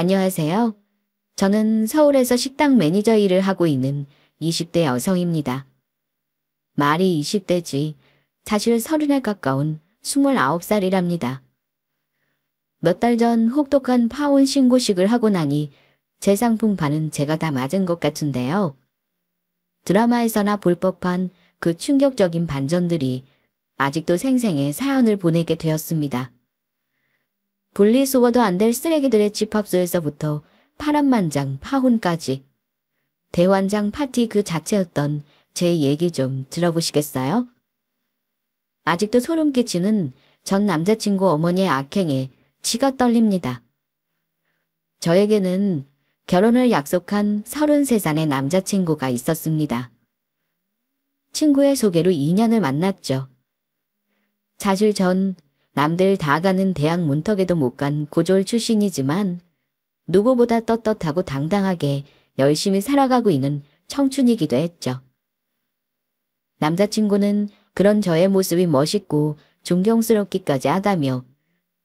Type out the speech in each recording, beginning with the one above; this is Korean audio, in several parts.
안녕하세요. 저는 서울에서 식당 매니저 일을 하고 있는 20대 여성입니다. 말이 20대지 사실 30에 가까운 29살이랍니다. 몇 달 전 혹독한 파혼 신고식을 하고 나니 제 상품판은 제가 다 맞은 것 같은데요. 드라마에서나 볼 법한 그 충격적인 반전들이 아직도 생생해 사연을 보내게 되었습니다. 분리수거도 안 될 쓰레기들의 집합소에서부터 파란만장 파혼까지 대환장 파티 그 자체였던 제 얘기 좀 들어보시겠어요? 아직도 소름 끼치는 전 남자친구 어머니의 악행에 치가 떨립니다. 저에게는 결혼을 약속한 33살의 남자친구가 있었습니다. 친구의 소개로 2년을 만났죠. 사실 전 남들 다 가는 대학 문턱에도 못 간 고졸 출신이지만 누구보다 떳떳하고 당당하게 열심히 살아가고 있는 청춘이기도 했죠. 남자친구는 그런 저의 모습이 멋있고 존경스럽기까지 하다며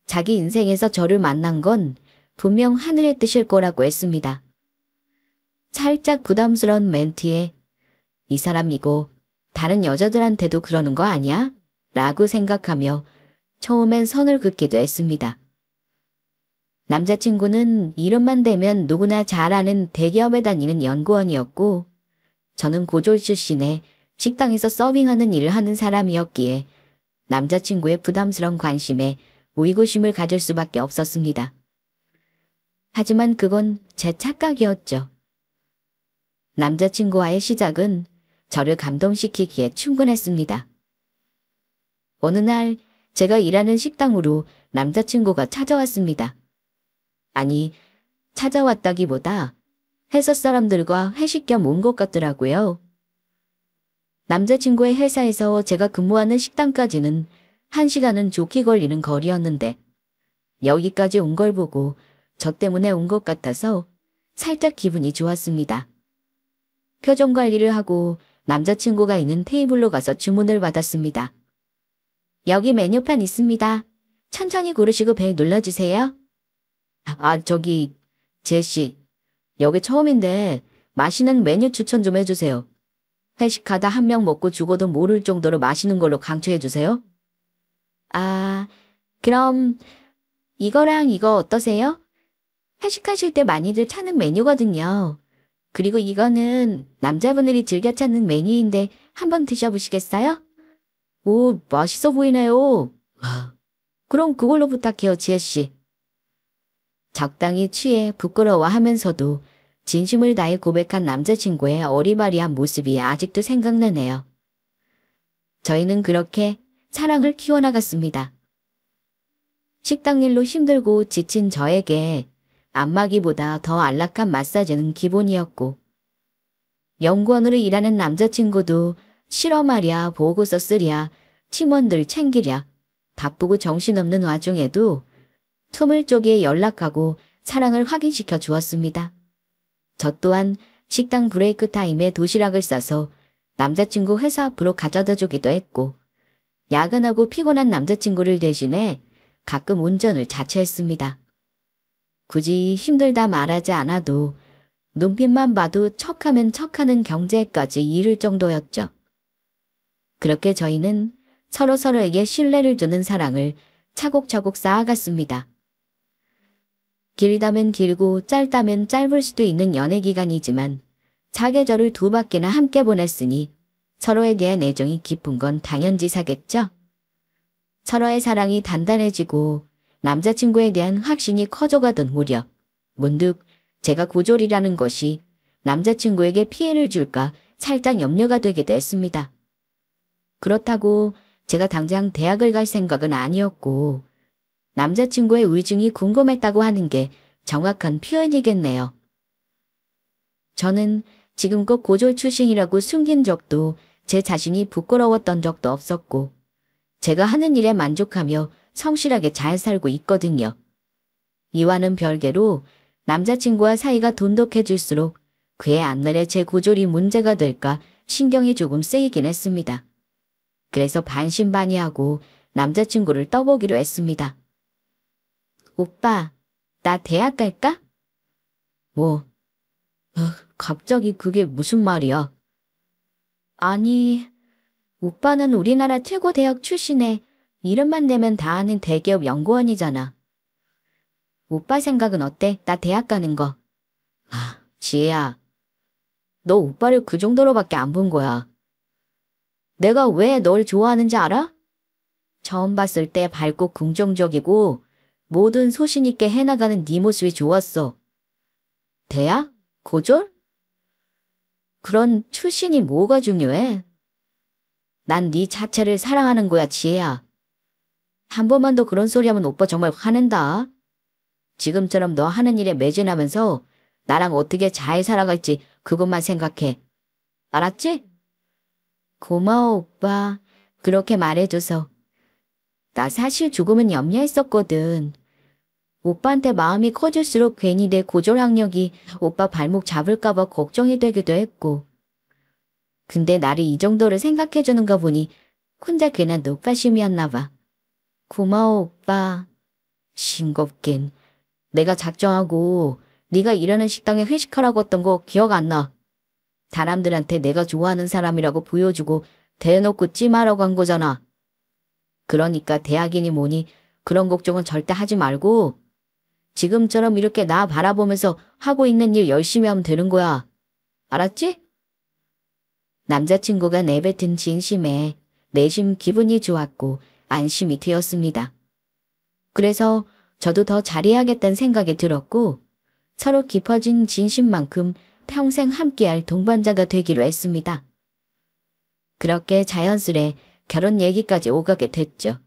자기 인생에서 저를 만난 건 분명 하늘의 뜻일 거라고 했습니다. 살짝 부담스러운 멘트에 이 사람이고 다른 여자들한테도 그러는 거 아니야? 라고 생각하며 처음엔 선을 긋기도 했습니다. 남자친구는 이름만 대면 누구나 잘 아는 대기업에 다니는 연구원이었고 저는 고졸 출신에 식당에서 서빙하는 일을 하는 사람이었기에 남자친구의 부담스러운 관심에 의구심을 가질 수밖에 없었습니다. 하지만 그건 제 착각이었죠. 남자친구와의 시작은 저를 감동시키기에 충분했습니다. 어느 날 제가 일하는 식당으로 남자친구가 찾아왔습니다. 아니, 찾아왔다기보다 회사 사람들과 회식 겸 온 것 같더라고요. 남자친구의 회사에서 제가 근무하는 식당까지는 1시간은 좋게 걸리는 거리였는데 여기까지 온 걸 보고 저 때문에 온 것 같아서 살짝 기분이 좋았습니다. 표정 관리를 하고 남자친구가 있는 테이블로 가서 주문을 받았습니다. 여기 메뉴판 있습니다. 천천히 고르시고 벨 눌러주세요. 저기 제시, 여기 처음인데 맛있는 메뉴 추천 좀 해주세요. 회식하다 한 명 먹고 죽어도 모를 정도로 맛있는 걸로 강추해주세요. 그럼 이거랑 이거 어떠세요? 회식하실 때 많이들 찾는 메뉴거든요. 그리고 이거는 남자분들이 즐겨 찾는 메뉴인데 한번 드셔보시겠어요? 오, 맛있어 보이네요. 그럼 그걸로 부탁해요, 지혜씨. 적당히 취해 부끄러워하면서도 진심을 다해 고백한 남자친구의 어리바리한 모습이 아직도 생각나네요. 저희는 그렇게 사랑을 키워나갔습니다. 식당 일로 힘들고 지친 저에게 안마기보다 더 안락한 마사지는 기본이었고 연구원으로 일하는 남자친구도 싫어 말이야 보고서 쓰랴 팀원들 챙기랴 바쁘고 정신없는 와중에도 틈을 쪼개 연락하고 사랑을 확인시켜 주었습니다. 저 또한 식당 브레이크 타임에 도시락을 싸서 남자친구 회사 앞으로 가져다 주기도 했고 야근하고 피곤한 남자친구를 대신해 가끔 운전을 자처했습니다. 굳이 힘들다 말하지 않아도 눈빛만 봐도 척하면 척하는 경제까지 이를 정도였죠. 그렇게 저희는 서로에게 신뢰를 주는 사랑을 차곡차곡 쌓아갔습니다. 길다면 길고 짧다면 짧을 수도 있는 연애기간이지만 사계절을 2바퀴나 함께 보냈으니 서로에 대한 애정이 깊은 건 당연지사겠죠. 서로의 사랑이 단단해지고 남자친구에 대한 확신이 커져가던 무렵 문득 제가 고졸이라는 것이 남자친구에게 피해를 줄까 살짝 염려가 되기도 했습니다. 그렇다고 제가 당장 대학을 갈 생각은 아니었고 남자친구의 의중이 궁금했다고 하는 게 정확한 표현이겠네요. 저는 지금껏 고졸 출신이라고 숨긴 적도 제 자신이 부끄러웠던 적도 없었고 제가 하는 일에 만족하며 성실하게 잘 살고 있거든요. 이와는 별개로 남자친구와 사이가 돈독해질수록 그의 앞날에 제 고졸이 문제가 될까 신경이 조금 쓰이긴 했습니다. 그래서 반신반의하고 남자친구를 떠보기로 했습니다. 오빠, 나 대학 갈까? 뭐, 갑자기 그게 무슨 말이야? 아니, 오빠는 우리나라 최고 대학 출신에 이름만 대면 다 아는 대기업 연구원이잖아. 오빠 생각은 어때? 나 대학 가는 거. 지혜야, 너 오빠를 그 정도로밖에 안 본 거야. 내가 왜 널 좋아하는지 알아? 처음 봤을 때 밝고 긍정적이고 모든 소신 있게 해나가는 네 모습이 좋았어. 대학? 고졸? 그런 출신이 뭐가 중요해? 난 네 자체를 사랑하는 거야, 지혜야. 한 번만 더 그런 소리 하면 오빠 정말 화낸다. 지금처럼 너 하는 일에 매진하면서 나랑 어떻게 잘 살아갈지 그것만 생각해. 알았지? 고마워, 오빠. 그렇게 말해줘서. 나 사실 조금은 염려했었거든. 오빠한테 마음이 커질수록 괜히 내 고졸 학력이 오빠 발목 잡을까봐 걱정이 되기도 했고. 근데 나를 이 정도로 생각해주는 거 보니 혼자 괜한 높아심이었나 봐. 고마워, 오빠. 싱겁긴. 내가 작정하고 네가 일하는 식당에 회식하라고 했던 거 기억 안 나. 사람들한테 내가 좋아하는 사람이라고 보여주고 대놓고 찜하라고 한 거잖아. 그러니까 대학이니 뭐니 그런 걱정은 절대 하지 말고 지금처럼 이렇게 나 바라보면서 하고 있는 일 열심히 하면 되는 거야. 알았지? 남자친구가 내뱉은 진심에 내심 기분이 좋았고 안심이 되었습니다. 그래서 저도 더 잘해야겠다는 생각이 들었고 서로 깊어진 진심만큼 평생 함께할 동반자가 되기로 했습니다. 그렇게 자연스레 결혼 얘기까지 오가게 됐죠.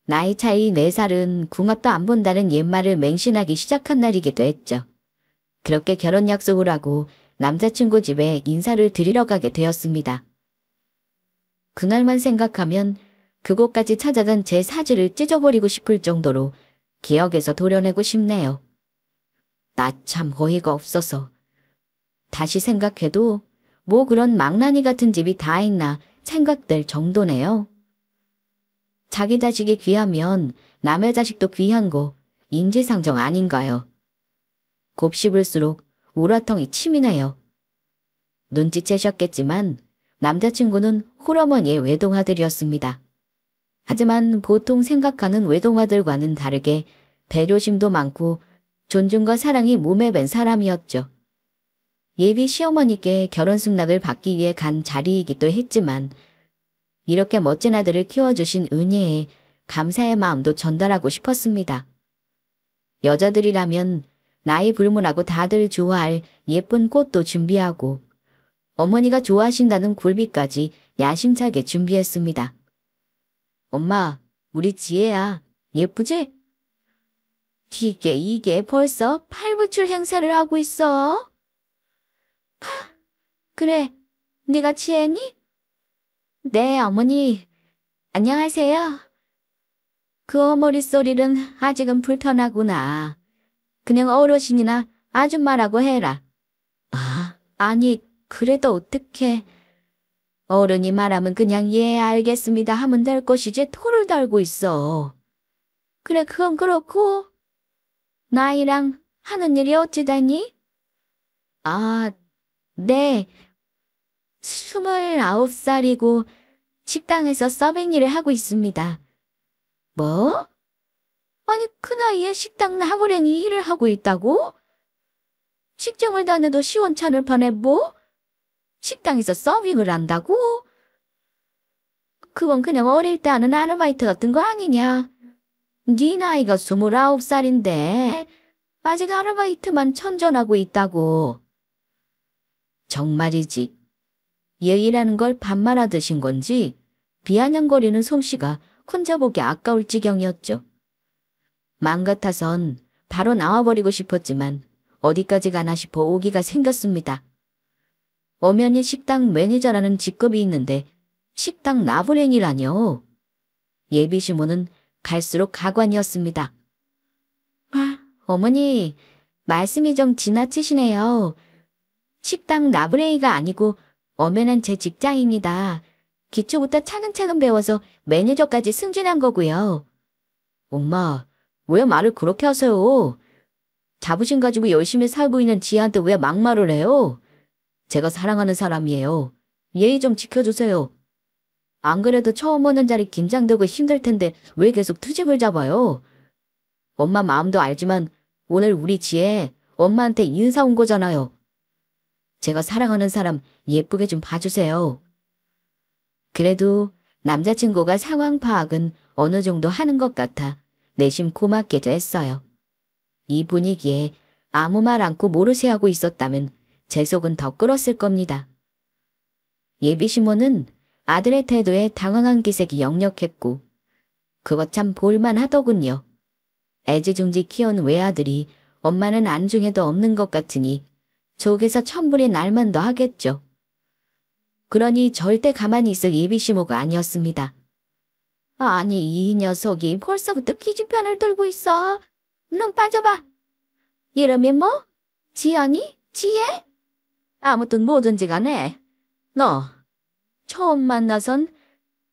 나이 차이 4살은 궁합도 안 본다는 옛말을 맹신하기 시작한 날이기도 했죠. 그렇게 결혼 약속을 하고 남자친구 집에 인사를 드리러 가게 되었습니다. 그날만 생각하면 그곳까지 찾아간 제 사지를 찢어버리고 싶을 정도로 기억에서 도려내고 싶네요. 나 참 어이가 없어서. 다시 생각해도 뭐 그런 망나니 같은 집이 다 있나 생각될 정도네요. 자기 자식이 귀하면 남의 자식도 귀한 거 인지상정 아닌가요? 곱씹을수록 우라통이 침이 나요. 눈치채셨겠지만 남자친구는 홀어머니의 외동아들이었습니다. 하지만 보통 생각하는 외동아들과는 다르게 배려심도 많고 존중과 사랑이 몸에 밴 사람이었죠. 예비 시어머니께 결혼 승낙을 받기 위해 간 자리이기도 했지만 이렇게 멋진 아들을 키워주신 은혜에 감사의 마음도 전달하고 싶었습니다. 여자들이라면 나이 불문하고 다들 좋아할 예쁜 꽃도 준비하고 어머니가 좋아하신다는 굴비까지 야심차게 준비했습니다. 엄마, 우리 지혜야. 예쁘지? 이게 벌써 팔불출 행사를 하고 있어. 그래, 네가 지혜니? 네, 어머니. 안녕하세요. 그 머릿소리는 아직은 불편하구나. 그냥 어르신이나 아줌마라고 해라. 아니, 그래도 어떡해. 어른이 말하면 그냥 예, 알겠습니다 하면 될 것이지 토를 달고 있어. 그래, 그건 그렇고. 나이랑 하는 일이 어찌 되니? 네. 29살이고 식당에서 서빙 일을 하고 있습니다. 뭐? 아니, 그 나이에 식당 나부랭이 일을 하고 있다고? 직장을 다녀도 시원찮을 판에 뭐? 식당에서 서빙을 한다고? 그건 그냥 어릴 때 하는 아르바이트 같은 거 아니냐? 네 나이가 29살인데 아직 아르바이트만 천전하고 있다고. 정말이지. 예의라는 걸 반말하듯인 건지 비아냥거리는 솜씨가 혼자 보기 아까울 지경이었죠. 맘 같아선 바로 나와버리고 싶었지만 어디까지 가나 싶어 오기가 생겼습니다. 엄연히 식당 매니저라는 직급이 있는데 식당 나부랭이라뇨. 예비 시모는 갈수록 가관이었습니다. 어머니, 말씀이 좀 지나치시네요. 식당 나부랭이가 아니고 엄연한 제 직장입니다. 기초부터 차근차근 배워서 매니저까지 승진한 거고요. 엄마, 왜 말을 그렇게 하세요? 자부심 가지고 열심히 살고 있는 지한테 왜 막말을 해요? 제가 사랑하는 사람이에요. 예의 좀 지켜주세요. 안 그래도 처음 오는 자리 긴장되고 힘들 텐데 왜 계속 트집을 잡아요? 엄마 마음도 알지만 오늘 우리 지혜 엄마한테 인사 온 거잖아요. 제가 사랑하는 사람 예쁘게 좀 봐주세요. 그래도 남자친구가 상황 파악은 어느 정도 하는 것 같아 내심 고맙기도 했어요. 이 분위기에 아무 말 않고 모르쇠하고 있었다면 제 속은 더 끓었을 겁니다. 예비 시모는 아들의 태도에 당황한 기색이 역력했고 그거 참 볼만하더군요. 애지중지 키운 외아들이 엄마는 안중에도 없는 것 같으니 속에서 천불이 날만도 하겠죠. 그러니 절대 가만히 있을 예비시모가 아니었습니다. 아니 이 녀석이 벌써부터 기지편을 들고 있어. 눈 빠져봐. 이름이 뭐? 지연이? 지혜? 아무튼 뭐든지 간에 너 처음 만나선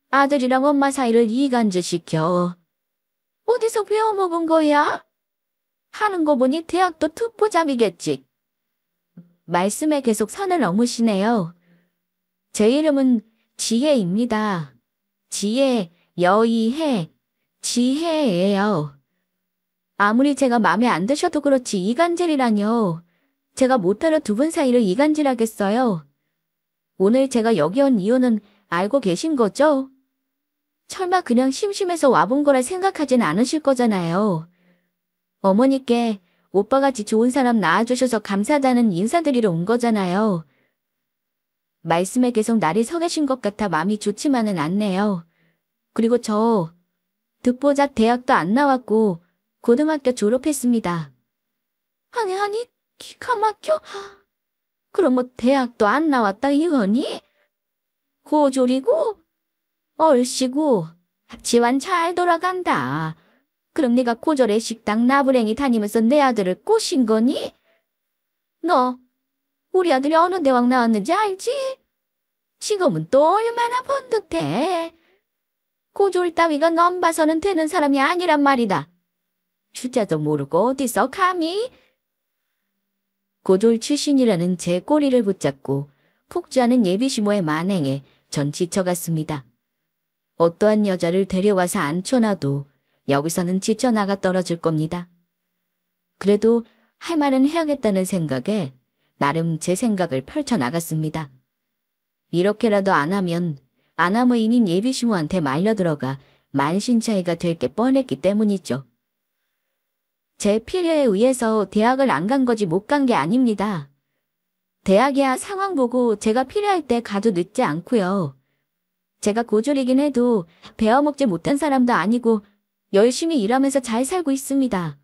아들이랑 엄마 사이를 이간질시켜. 어디서 배워먹은 거야? 하는 거 보니 대학도 특보잡이겠지. 말씀에 계속 선을 넘으시네요. 제 이름은 지혜입니다. 지혜, 여의혜, 지혜예요. 아무리 제가 마음에 안 드셔도 그렇지 이간질이라뇨. 제가 못하러 두 분 사이를 이간질하겠어요. 오늘 제가 여기 온 이유는 알고 계신 거죠? 설마 그냥 심심해서 와본 거라 생각하진 않으실 거잖아요. 어머니께 오빠같이 좋은 사람 낳아주셔서 감사하다는 인사드리러 온 거잖아요. 말씀에 계속 날이 서 계신 것 같아 마음이 좋지만은 않네요. 그리고 저 듣보잡 대학도 안 나왔고 고등학교 졸업했습니다. 아니 기가 막혀. 그럼 뭐 대학도 안 나왔다 이거니? 고졸이고 얼씨구 집안 잘 돌아간다. 그럼 네가 고졸에 식당 나부랭이 다니면서 내 아들을 꼬신 거니? 너 우리 아들이 어느 대학 나왔는지 알지? 지금은 또 얼마나 번듯해. 고졸 따위가 넘봐서는 되는 사람이 아니란 말이다. 주자도 모르고 어디서 감히? 고졸 출신이라는 제 꼬리를 붙잡고 폭주하는 예비시모의 만행에 전 지쳐갔습니다. 어떠한 여자를 데려와서 앉혀놔도 여기서는 지쳐나가 떨어질 겁니다. 그래도 할 말은 해야겠다는 생각에 나름 제 생각을 펼쳐나갔습니다. 이렇게라도 안 하면 아나무인인 예비시모한테 말려들어가 만신창이가 될 게 뻔했기 때문이죠. 제 필요에 의해서 대학을 안 간 거지 못 간 게 아닙니다. 대학이야 상황 보고 제가 필요할 때 가도 늦지 않고요. 제가 고졸이긴 해도 배워먹지 못한 사람도 아니고 열심히 일하면서 잘 살고 있습니다.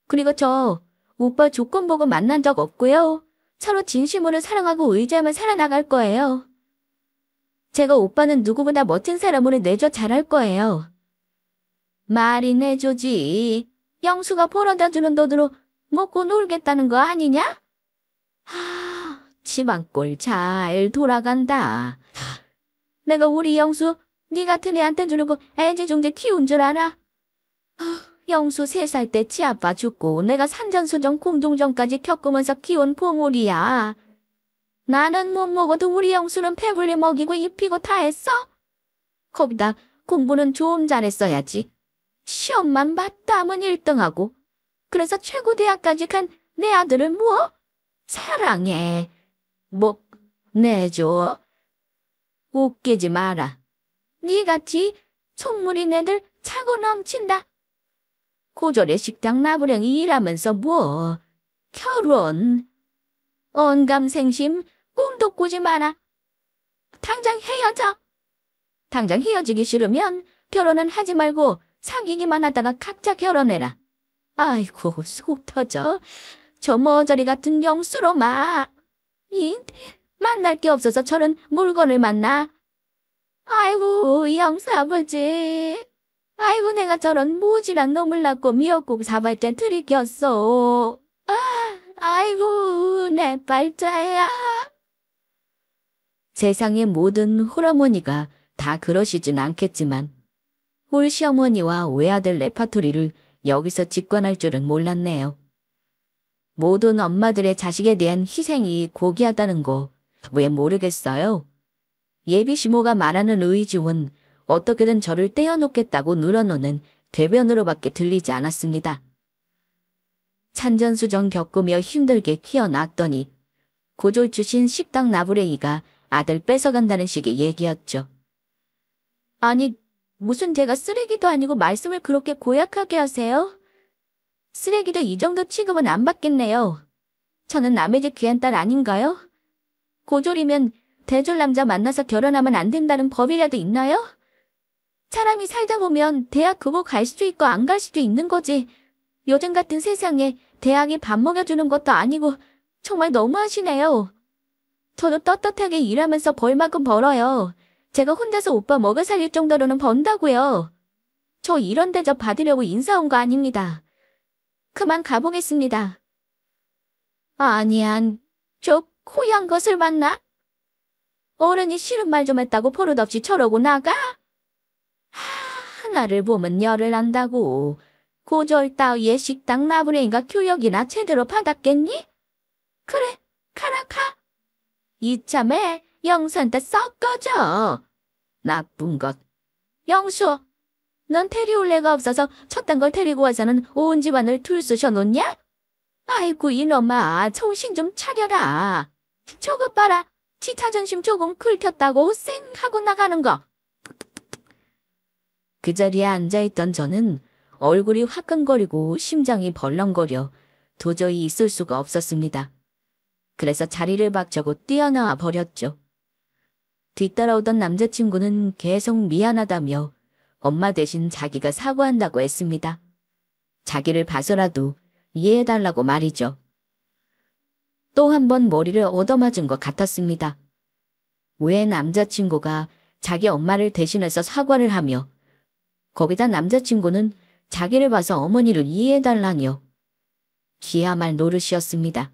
그리고 저 오빠 조건 보고 만난 적 없고요. 서로 진심으로 사랑하고 의지하며 살아나갈 거예요. 제가 오빠는 누구보다 멋진 사람으로 내줘 잘할 거예요. 말이 내줘지. 영수가 벌어다 주는 돈으로 먹고 놀겠다는 거 아니냐? 집안꼴 잘 돌아간다. 내가 우리 영수 네 같은 애한테 주려고 애지중지 키운 줄 알아? 영수 3살 때 지아빠 죽고 내가 산전수전 공동전까지 겪으면서 키운 보물이야. 나는 못 먹어도 우리 영수는 배불리 먹이고 입히고 다 했어. 거기다 공부는 좀 잘했어야지. 시험만 봤다면 1등하고. 그래서 최고 대학까지 간 내 아들을 뭐? 사랑해. 뭐 내줘. 웃기지 마라. 니같이 속물인 애들 차고 넘친다. 고졸의 식당 나부랭이 일하면서 뭐? 결혼. 언감생심 꿈도 꾸지 마라. 당장 헤어져. 당장 헤어지기 싫으면 결혼은 하지 말고 사귀기만 하다가 각자 결혼해라. 아이고 속 터져. 저 머저리 같은 영수로 만날 게 없어서 저런 물건을 만나. 아이고 영수 아버지. 아이고 내가 저런 모질한 놈을 낳고 미역국 사발때 들이켰어. 아이고 내 발자야. 세상의 모든 홀어머니가 다 그러시진 않겠지만 홀 시어머니와 외아들 레파토리를 여기서 직관할 줄은 몰랐네요. 모든 엄마들의 자식에 대한 희생이 고귀하다는 거 왜 모르겠어요? 예비 시모가 말하는 의지원 어떻게든 저를 떼어놓겠다고 늘어놓는 대변으로밖에 들리지 않았습니다. 산전수전 겪으며 힘들게 키워놨더니 고졸 출신 식당 나부레이가 아들 뺏어간다는 식의 얘기였죠. 아니, 무슨 제가 쓰레기도 아니고 말씀을 그렇게 고약하게 하세요? 쓰레기도 이 정도 취급은 안 받겠네요. 저는 남의 집 귀한 딸 아닌가요? 고졸이면 대졸 남자 만나서 결혼하면 안 된다는 법이라도 있나요? 사람이 살다 보면 대학 그거 갈 수도 있고 안 갈 수도 있는 거지. 요즘 같은 세상에 대학이 밥 먹여주는 것도 아니고 정말 너무하시네요. 저도 떳떳하게 일하면서 벌만큼 벌어요. 제가 혼자서 오빠 먹여 살릴 정도로는 번다고요. 저 이런 대접 받으려고 인사 온 거 아닙니다. 그만 가보겠습니다. 아니야, 저 코양 것을 봤나? 어른이 싫은 말 좀 했다고 버릇없이 저러고 나가? 나를 보면 열을 난다고. 고졸 따위의 식당 나부레인가 교육이나 제대로 받았겠니? 그래, 가라 가. 이참에 영수한테 썩 꺼져. 나쁜 것. 영수, 넌 데려올 애가 없어서 저딴 걸 데리고 와서는 온 집안을 들쑤셔 놓냐? 아이고 이놈아, 정신 좀 차려라. 저것 봐라, 지 자존심 조금 긁혔다고 쌩 하고 나가는 거. 그 자리에 앉아있던 저는 얼굴이 화끈거리고 심장이 벌렁거려 도저히 있을 수가 없었습니다. 그래서 자리를 박차고 뛰어나와 버렸죠. 뒤따라오던 남자친구는 계속 미안하다며 엄마 대신 자기가 사과한다고 했습니다. 자기를 봐서라도 이해해달라고 말이죠. 또 한 번 머리를 얻어맞은 것 같았습니다. 왜 남자친구가 자기 엄마를 대신해서 사과를 하며 거기다 남자친구는 자기를 봐서 어머니를 이해해달라뇨. 기야말 노릇이었습니다.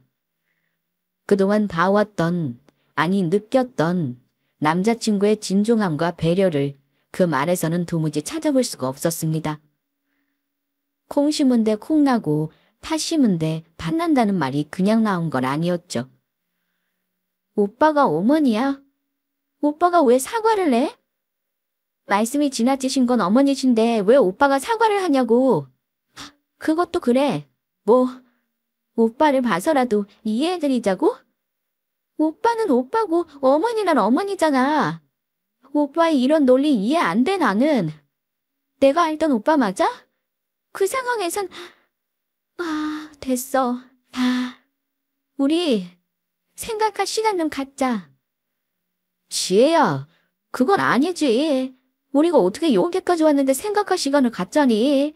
그동안 봐왔던, 아니 느꼈던 남자친구의 진중함과 배려를 그 말에서는 도무지 찾아볼 수가 없었습니다. 콩 심은데 콩 나고 팥 심은데 팥 난다는 말이 그냥 나온 건 아니었죠. 오빠가 어머니야? 오빠가 왜 사과를 해? 말씀이 지나치신 건 어머니신데 왜 오빠가 사과를 하냐고. 그것도 그래. 뭐 오빠를 봐서라도 이해해드리자고? 오빠는 오빠고 어머니는 어머니잖아. 오빠의 이런 논리 이해 안 돼 나는. 내가 알던 오빠 맞아? 그 상황에선 됐어. 우리 생각할 시간 좀 갖자. 지혜야, 그건 아니지. 우리가 어떻게 여기까지 왔는데 생각할 시간을 갖자니.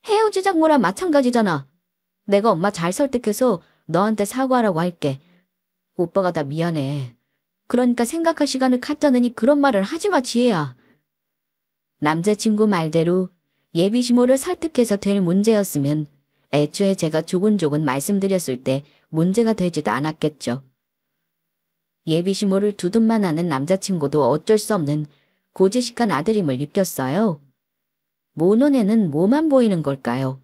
헤어지자는 거랑 마찬가지잖아. 내가 엄마 잘 설득해서 너한테 사과하라고 할게. 오빠가 다 미안해. 그러니까 생각할 시간을 갖자느니 그런 말을 하지 마, 지혜야. 남자친구 말대로 예비 시모를 설득해서 될 문제였으면 애초에 제가 조곤조곤 말씀드렸을 때 문제가 되지도 않았겠죠. 예비 시모를 두둔만 하는 남자친구도 어쩔 수 없는 고지식한 아들임을 느꼈어요. 모논에는 뭐만 보이는 걸까요?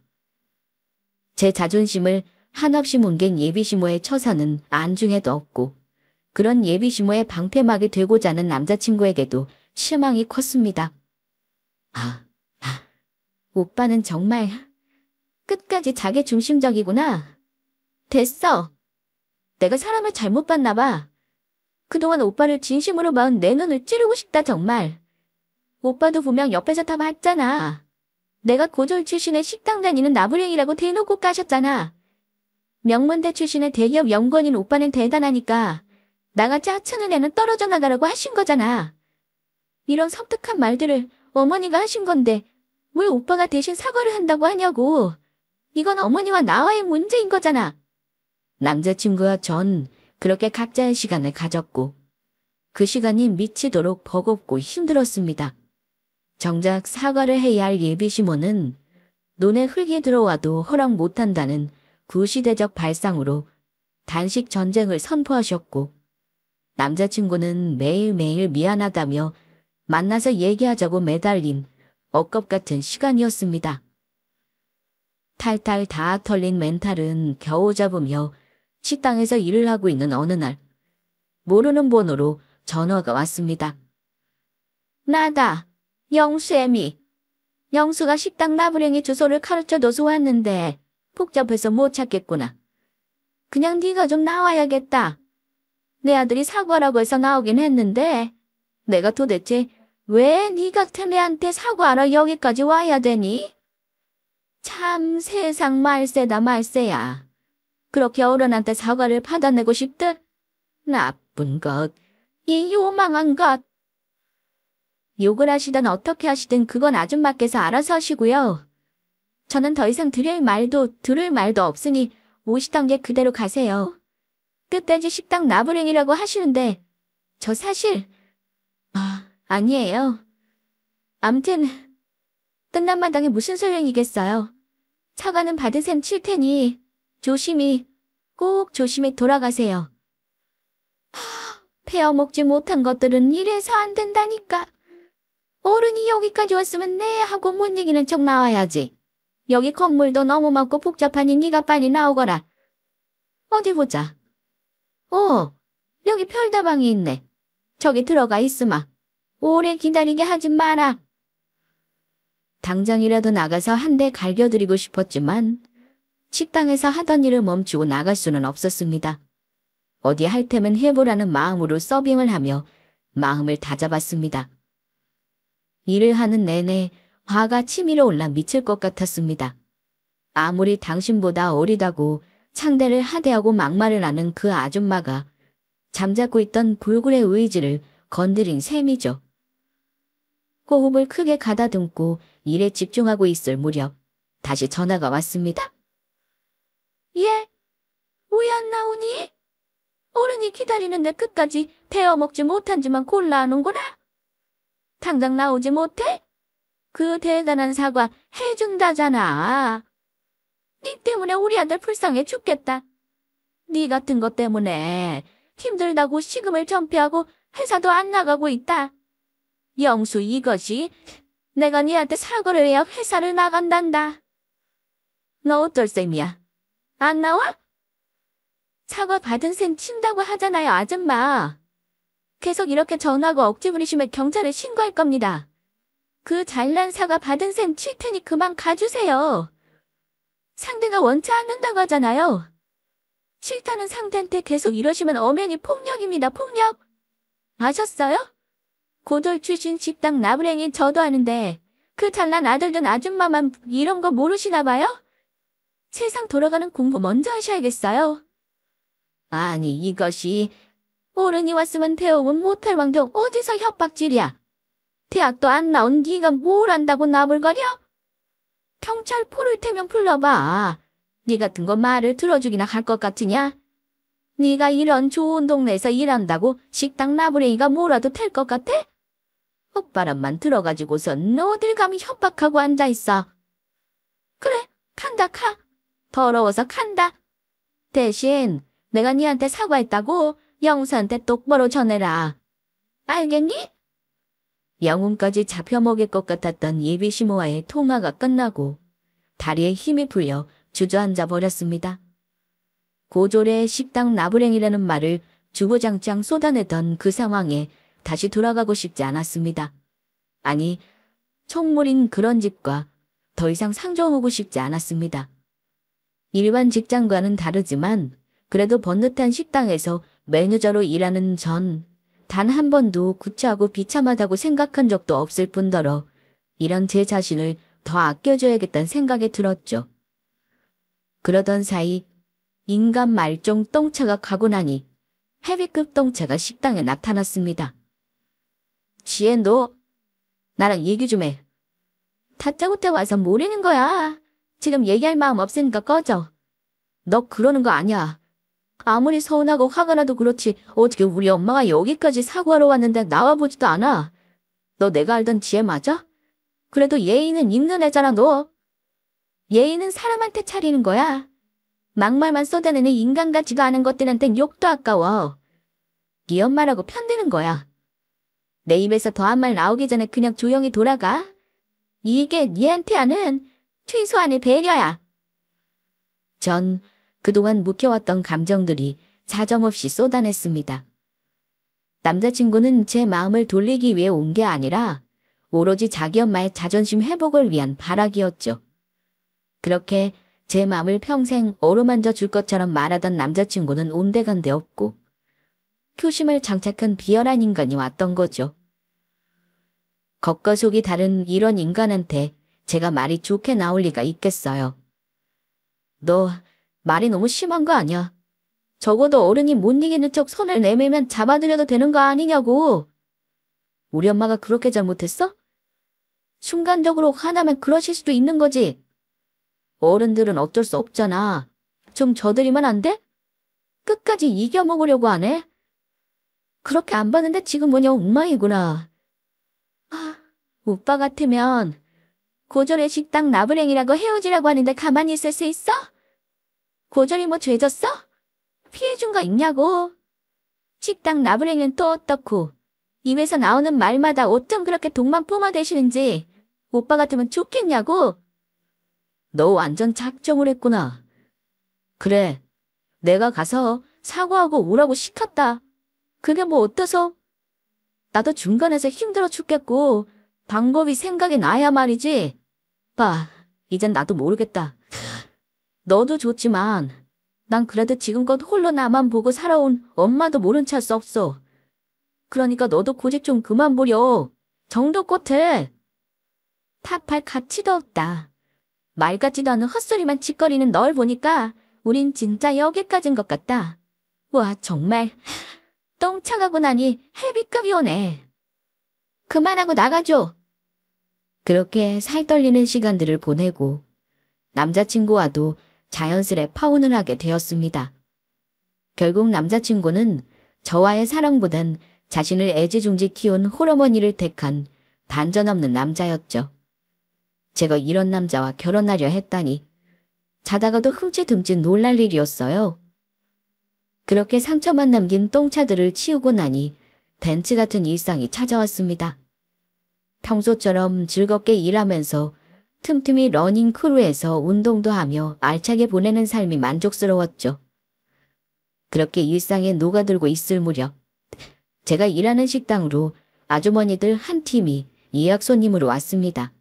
제 자존심을 한없이 뭉갠 예비시모의 처사는 안중에도 없고 그런 예비시모의 방패막이 되고자 하는 남자친구에게도 실망이 컸습니다. 오빠는 정말 끝까지 자기 중심적이구나. 됐어. 내가 사람을 잘못 봤나 봐. 그동안 오빠를 진심으로 봐온 내 눈을 찌르고 싶다 정말. 오빠도 분명 옆에서 다 봤잖아. 내가 고졸 출신의 식당 다니는 나부랭이라고 대놓고 까셨잖아. 명문대 출신의 대기업 연구원인 오빠는 대단하니까 나같이 하찮은 애는 떨어져 나가라고 하신 거잖아. 이런 섬뜩한 말들을 어머니가 하신 건데 왜 오빠가 대신 사과를 한다고 하냐고. 이건 어머니와 나와의 문제인 거잖아. 남자친구와 전 그렇게 각자의 시간을 가졌고 그 시간이 미치도록 버겁고 힘들었습니다. 정작 사과를 해야 할 예비시모는 눈에 흙이 들어와도 허락 못한다는 구시대적 발상으로 단식 전쟁을 선포하셨고 남자친구는 매일매일 미안하다며 만나서 얘기하자고 매달린 억겁 같은 시간이었습니다. 탈탈 다 털린 멘탈은 겨우 잡으며 식당에서 일을 하고 있는 어느 날 모르는 번호로 전화가 왔습니다. 나다. 영수애미. 영수가 식당 나부랭이 주소를 가르쳐줘서 왔는데 복잡해서 못 찾겠구나. 그냥 네가 좀 나와야겠다. 내 아들이 사과라고 해서 나오긴 했는데 내가 도대체 왜 네 같은 애한테 사과하러 여기까지 와야 되니? 참 세상 말세다 말세야. 그렇게 어른한테 사과를 받아내고 싶듯? 나쁜 것, 이 요망한 것. 욕을 하시든 어떻게 하시든 그건 아줌마께서 알아서 하시고요. 저는 더 이상 들을 말도 없으니 오시던 게 그대로 가세요. 끝까지 식당 나부랭이라고 하시는데 저 사실 아니에요. 암튼 끝난 마당에 무슨 소용이겠어요. 사과는 받은 셈 칠 테니 꼭 조심히 돌아가세요. 베어먹지 못한 것들은 이래서 안 된다니까. 어른이 여기까지 왔으면 네 하고 못 이기는 척 나와야지. 여기 건물도 너무 많고 복잡하니 네가 빨리 나오거라. 어디 보자. 여기 별다방이 있네. 저기 들어가 있으마. 오래 기다리게 하지 마라. 당장이라도 나가서 한 대 갈겨드리고 싶었지만 식당에서 하던 일을 멈추고 나갈 수는 없었습니다. 어디 할 테면 해보라는 마음으로 서빙을 하며 마음을 다잡았습니다. 일을 하는 내내 화가 치밀어 올라 미칠 것 같았습니다. 아무리 당신보다 어리다고 상대를 하대하고 막말을 하는 그 아줌마가 잠자고 있던 불굴의 의지를 건드린 셈이죠. 호흡을 크게 가다듬고 일에 집중하고 있을 무렵 다시 전화가 왔습니다. 예? 왜 안 나오니? 어른이 기다리는데 끝까지 데워먹지 못한지만 골라하는구나. 당장 나오지 못해? 그 대단한 사과 해준다잖아. 네 때문에 우리 아들 불쌍해 죽겠다. 네 같은 것 때문에 힘들다고 시금을 전폐하고 회사도 안 나가고 있다. 영수 이것이 내가 네한테 사과를 해야 회사를 나간단다. 너 어떨 셈이야? 안 나와? 사과 받은 셈 친다고 하잖아요, 아줌마. 계속 이렇게 전화하고 억지 부리시면 경찰에 신고할 겁니다. 그 잘난 사과 받은 셈 칠 테니 그만 가주세요. 상대가 원치 않는다고 하잖아요. 싫다는 상대한테 계속 이러시면 엄연히 폭력입니다, 폭력. 아셨어요? 고졸 출신 식당 나부랭이 저도 아는데 그 잘난 아들든 아줌마만 이런 거 모르시나 봐요? 세상 돌아가는 공부 먼저 하셔야겠어요. 아니 이것이 어른이 왔으면 대우은 못할 왕도 어디서 협박질이야. 대학도 안 나온 네가 뭘 안다고 나불거려? 경찰 부를 테면 불러봐. 네 같은 거 말을 들어주기나 할 것 같으냐? 네가 이런 좋은 동네에서 일한다고 식당 나부랭이가 뭐라도 될 것 같아? 헛바람만 들어가지고선 어딜 감히 협박하고 앉아있어. 그래, 간다 가. 더러워서 간다. 대신 내가 네한테 사과했다고 영수한테 똑바로 전해라. 알겠니? 영혼까지 잡혀먹일 것 같았던 예비시모와의 통화가 끝나고 다리에 힘이 풀려 주저앉아 버렸습니다. 고졸의 식당 나부랭이라는 말을 주구장창 쏟아내던 그 상황에 다시 돌아가고 싶지 않았습니다. 아니, 총물인 그런 집과 더 이상 상종하고 싶지 않았습니다. 일반 직장과는 다르지만 그래도 번듯한 식당에서 매니저로 일하는 전 단 한 번도 구차하고 비참하다고 생각한 적도 없을 뿐더러 이런 제 자신을 더 아껴줘야겠다는 생각이 들었죠. 그러던 사이 인간 말종 똥차가 가고 나니 헤비급 똥차가 식당에 나타났습니다. 지혜 너 나랑 얘기 좀 해. 다짜고짜 와서 뭐라는 거야. 지금 얘기할 마음 없으니까 꺼져. 너 그러는 거 아니야. 아무리 서운하고 화가 나도 그렇지 어떻게 우리 엄마가 여기까지 사과하러 왔는데 나와보지도 않아. 너 내가 알던 지혜 맞아? 그래도 예의는 있는 애잖아 너. 예의는 사람한테 차리는 거야. 막말만 쏟아내는 인간 같지가 않은 것들한텐 욕도 아까워. 네 엄마라고 편드는 거야. 내 입에서 더한 말 나오기 전에 그냥 조용히 돌아가. 이게 니한테 하는 최소한의 배려야. 전 그동안 묵혀왔던 감정들이 사정없이 쏟아냈습니다. 남자친구는 제 마음을 돌리기 위해 온 게 아니라 오로지 자기 엄마의 자존심 회복을 위한 발악이었죠. 그렇게 제 마음을 평생 어루만져 줄 것처럼 말하던 남자친구는 온데간데 없고 효심을 장착한 비열한 인간이 왔던 거죠. 겉과 속이 다른 이런 인간한테 제가 말이 좋게 나올 리가 있겠어요. 너 말이 너무 심한 거 아니야? 적어도 어른이 못 이기는 척 손을 내밀면 잡아들여도 되는 거 아니냐고. 우리 엄마가 그렇게 잘못했어? 순간적으로 화나면 그러실 수도 있는 거지. 어른들은 어쩔 수 없잖아. 좀 져드리면 안 돼? 끝까지 이겨먹으려고 하네? 그렇게 안 봤는데 지금 뭐냐 엉망이구나. 오빠 같으면 고졸의 식당 나부랭이라고 헤어지라고 하는데 가만히 있을 수 있어? 고졸이 뭐 죄졌어? 피해준 거 있냐고. 식당 나부랭이는 또 어떻고. 입에서 나오는 말마다 어쩜 그렇게 독만 뿜어대시는지 오빠 같으면 좋겠냐고. 너 완전 작정을 했구나. 그래, 내가 가서 사과하고 오라고 시켰다. 그게 뭐 어때서? 나도 중간에서 힘들어 죽겠고 방법이 생각이 나야 말이지. 봐, 이젠 나도 모르겠다. 너도 좋지만 난 그래도 지금껏 홀로 나만 보고 살아온 엄마도 모른 체 할 수 없어. 그러니까 너도 고집 좀 그만 부려. 정도껏 해. 탑할 가치도 없다. 말 같지도 않은 헛소리만 짓거리는 널 보니까 우린 진짜 여기까지인 것 같다. 와, 정말 똥 차가고 나니 헤비급이 오네. 그만하고 나가줘. 그렇게 살 떨리는 시간들을 보내고 남자친구와도 자연스레 파혼을 하게 되었습니다. 결국 남자친구는 저와의 사랑보단 자신을 애지중지 키운 홀어머니를 택한 반전 없는 남자였죠. 제가 이런 남자와 결혼하려 했다니 자다가도 흠칫흠칫 놀랄 일이었어요. 그렇게 상처만 남긴 똥차들을 치우고 나니 벤츠 같은 일상이 찾아왔습니다. 평소처럼 즐겁게 일하면서 틈틈이 러닝 크루에서 운동도 하며 알차게 보내는 삶이 만족스러웠죠. 그렇게 일상에 녹아들고 있을 무렵 제가 일하는 식당으로 아주머니들 한 팀이 예약 손님으로 왔습니다.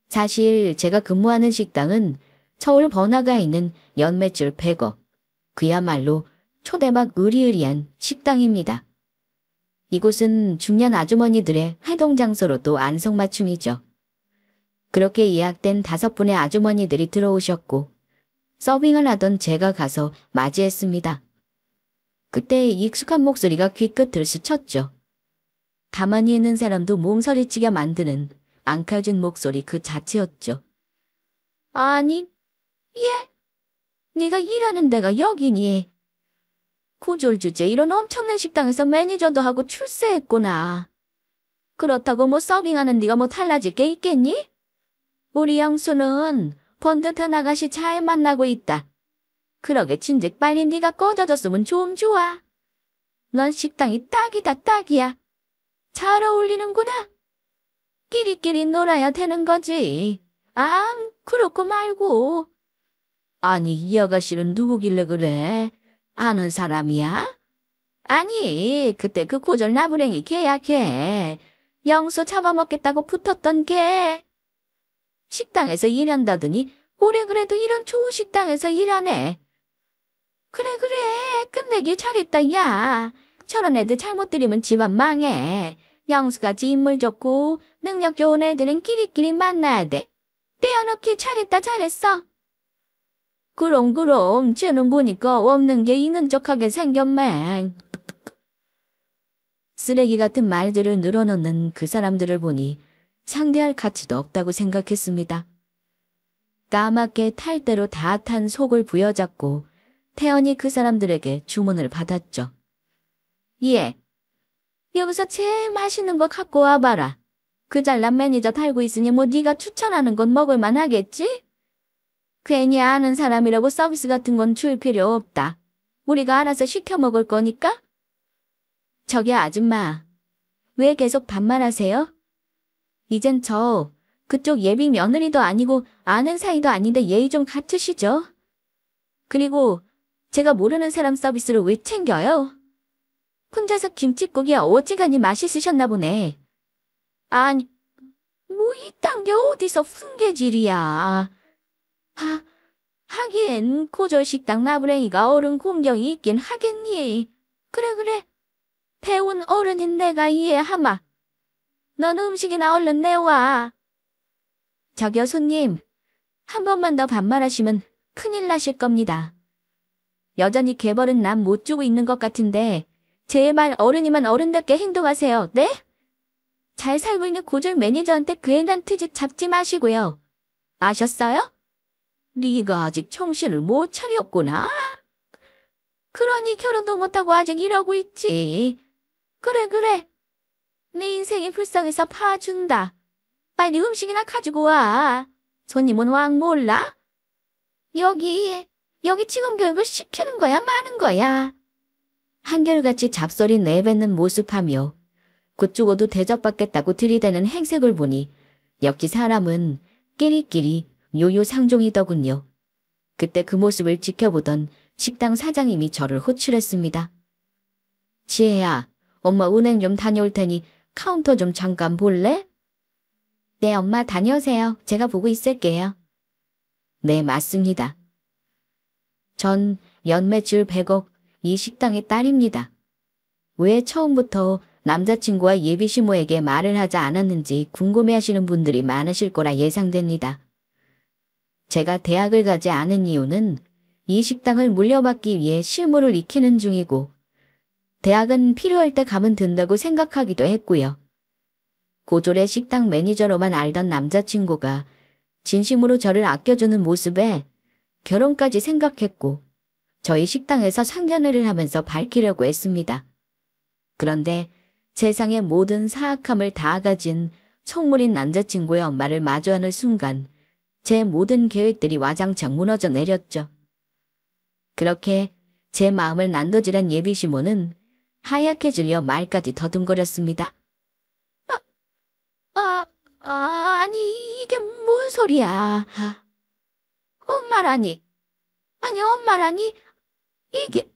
사실 제가 근무하는 식당은 서울 번화가에 있는 연매출 100억, 그야말로 초대박 으리으리한 식당입니다. 이곳은 중년 아주머니들의 활동장소로도 안성맞춤이죠. 그렇게 예약된 5분의 아주머니들이 들어오셨고 서빙을 하던 제가 가서 맞이했습니다. 그때 익숙한 목소리가 귀끝을 스쳤죠. 가만히 있는 사람도 몸서리치게 만드는 앙칼진 목소리 그 자체였죠. 아니, 예? 네가 일하는 데가 여기니? 고졸 주제 이런 엄청난 식당에서 매니저도 하고 출세했구나. 그렇다고 뭐 서빙하는 네가 뭐 달라질 게 있겠니? 우리 영수는 번듯한 아가씨 잘 만나고 있다. 그러게 진즉 빨리 네가 꺼져줬으면 좀 좋아. 넌 식당이 딱이다 딱이야. 잘 어울리는구나. 끼리끼리 놀아야 되는 거지. 그렇고 말고. 아니, 이 아가씨는 누구길래 그래? 아는 사람이야? 아니, 그때 그 고졸 나부랭이 걔야 걔. 영수 잡아먹겠다고 붙었던 걔. 식당에서 일한다더니 올해 그래도 이런 좋은 식당에서 일하네. 그래 끝내길 잘했다 야. 저런 애들 잘못 들이면 집안 망해. 영수같이 인물 좋고 능력 좋은 애들은 끼리끼리 만나야 돼. 떼어놓기 잘했어. 그럼 쟤는 보니까 없는 게 있는 척하게 생겼매. 쓰레기 같은 말들을 늘어놓는 그 사람들을 보니 상대할 가치도 없다고 생각했습니다. 까맣게 탈 대로 다 탄 속을 부여잡고 태연히 그 사람들에게 주문을 받았죠. 예, 여기서 제일 맛있는 거 갖고 와봐라. 그 잘난 매니저 달고 있으니 뭐 네가 추천하는 건 먹을만 하겠지? 괜히 아는 사람이라고 서비스 같은 건 줄 필요 없다. 우리가 알아서 시켜 먹을 거니까? 저기 아줌마, 왜 계속 반말하세요? 이젠 저 그쪽 예비 며느리도 아니고 아는 사이도 아닌데 예의 좀 갖추시죠? 그리고 제가 모르는 사람 서비스를 왜 챙겨요? 혼자서 김칫국이 어지간히 맛있으셨나 보네. 아니, 뭐 이딴 게 어디서 훈계질이야. 하긴 고졸 식당 나부랭이가 어른 공경이 있긴 하겠니. 그래. 배운 어른인 내가 이해하마. 넌 음식이나 얼른 내와. 저기요 손님, 한 번만 더 반말하시면 큰일 나실 겁니다. 여전히 개벌은 남 못 주고 있는 것 같은데 제발 어른이면 어른답게 행동하세요. 네? 잘 살고 있는 고졸 매니저한테 괜한 트집 잡지 마시고요. 아셨어요? 네가 아직 정신을 못 차렸구나. 그러니 결혼도 못하고 아직 이러고 있지. 그래. 내 인생이 불쌍해서 파준다. 빨리 음식이나 가지고 와. 손님은 왕 몰라? 여기 지금 교육을 시키는 거야, 마는 거야. 한결같이 잡소리 내뱉는 모습하며 그쪽어도 대접받겠다고 들이대는 행색을 보니 역시 사람은 끼리끼리 요요상종이더군요. 그때 그 모습을 지켜보던 식당 사장님이 저를 호출했습니다. 지혜야, 엄마 은행 좀 다녀올 테니 카운터 좀 잠깐 볼래? 네, 엄마 다녀오세요. 제가 보고 있을게요. 네, 맞습니다. 전 연매출 100억, 이 식당의 딸입니다. 왜 처음부터 남자친구와 예비시모에게 말을 하지 않았는지 궁금해하시는 분들이 많으실 거라 예상됩니다. 제가 대학을 가지 않은 이유는 이 식당을 물려받기 위해 실무를 익히는 중이고 대학은 필요할 때 가면 된다고 생각하기도 했고요. 고졸의 식당 매니저로만 알던 남자친구가 진심으로 저를 아껴주는 모습에 결혼까지 생각했고 저희 식당에서 상견례를 하면서 밝히려고 했습니다. 그런데 세상의 모든 사악함을 다 가진 속물인 남자친구의 엄마를 마주하는 순간 제 모든 계획들이 와장창 무너져 내렸죠. 그렇게 제 마음을 난도질한 예비시모는 하얗게 질려 말까지 더듬거렸습니다. 아니 이게 뭔 소리야. 엄마라니. 이게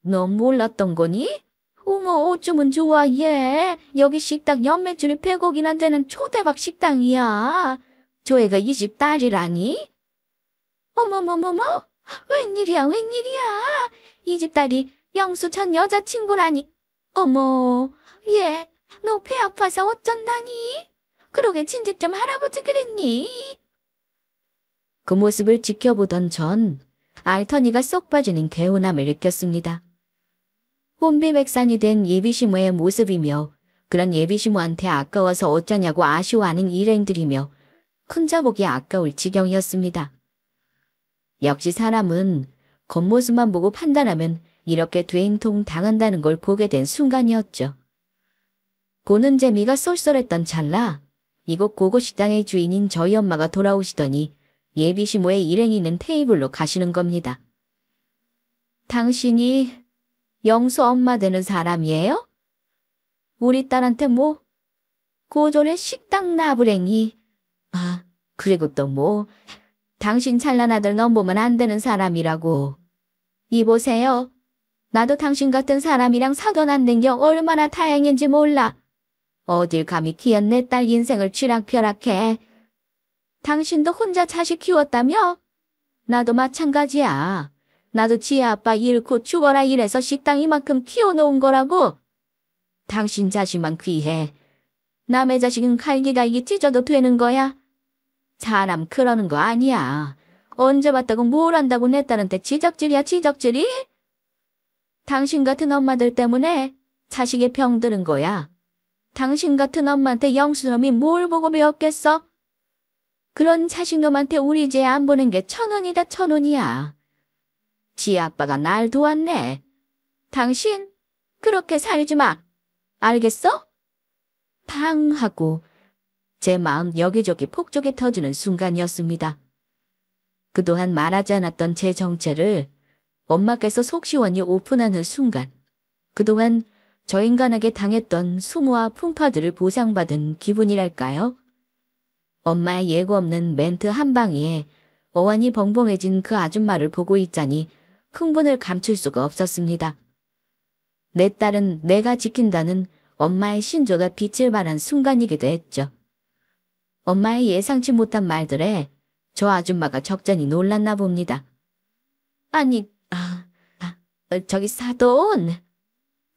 너 몰랐던 거니? 어머 어쩌면 좋아 얘. 여기 식당 연매출이 100억이나 되는 초대박 식당이야. 저 애가 이 집 딸이라니? 어머머머머 웬일이야. 이 집 딸이 영수 전 여자친구라니. 어머 얘 너 배 아파서 어쩐다니? 그러게 친지점 할아버지 그랬니? 그 모습을 지켜보던 전 알터니가 쏙 빠지는 개운함을 느꼈습니다. 혼비백산이 된 예비시모의 모습이며 그런 예비시모한테 아까워서 어쩌냐고 아쉬워하는 일행들이며 혼자 보기 아까울 지경이었습니다. 역시 사람은 겉모습만 보고 판단하면 이렇게 되인통 당한다는 걸 보게 된 순간이었죠. 보는 재미가 쏠쏠했던 찰나 이곳 고고식당의 주인인 저희 엄마가 돌아오시더니 예비시모의 일행이는 테이블로 가시는 겁니다. 당신이 영수 엄마 되는 사람이에요? 우리 딸한테 뭐 고졸의 식당 나부랭이. 그리고 또 뭐 당신 찬란 아들 넘보면 안 되는 사람이라고. 이보세요. 나도 당신 같은 사람이랑 사돈 안 된 게 얼마나 다행인지 몰라. 어딜 감히 귀한 내 딸 인생을 쥐락펴락해. 당신도 혼자 자식 키웠다며? 나도 마찬가지야. 나도 지혜 아빠 잃고 죽어라 이래서 식당 이만큼 키워놓은 거라고. 당신 자식만 귀해. 남의 자식은 갈기갈기 찢어도 되는 거야. 사람 그러는 거 아니야. 언제 봤다고 뭘 안다고 내 딸한테 지적질이야 지적질이? 당신 같은 엄마들 때문에 자식의 병 드는 거야. 당신 같은 엄마한테 영수놈이 뭘 보고 배웠겠어? 그런 자식놈한테 우리 쟤 안 보는 게 1,000원이다 1,000원이야. 지 아빠가 날 도왔네. 당신 그렇게 살지 마. 알겠어? 팡 하고 제 마음 여기저기 폭죽이 터지는 순간이었습니다. 그동안 말하지 않았던 제 정체를 엄마께서 속 시원히 오픈하는 순간 그동안 저 인간에게 당했던 수모와 풍파들을 보상받은 기분이랄까요? 엄마의 예고 없는 멘트 한 방에 어안이 벙벙해진 그 아줌마를 보고 있자니 흥분을 감출 수가 없었습니다. 내 딸은 내가 지킨다는 엄마의 신조가 빛을 발한 순간이기도 했죠. 엄마의 예상치 못한 말들에 저 아줌마가 적잖이 놀랐나 봅니다. 아니, 저기 사돈.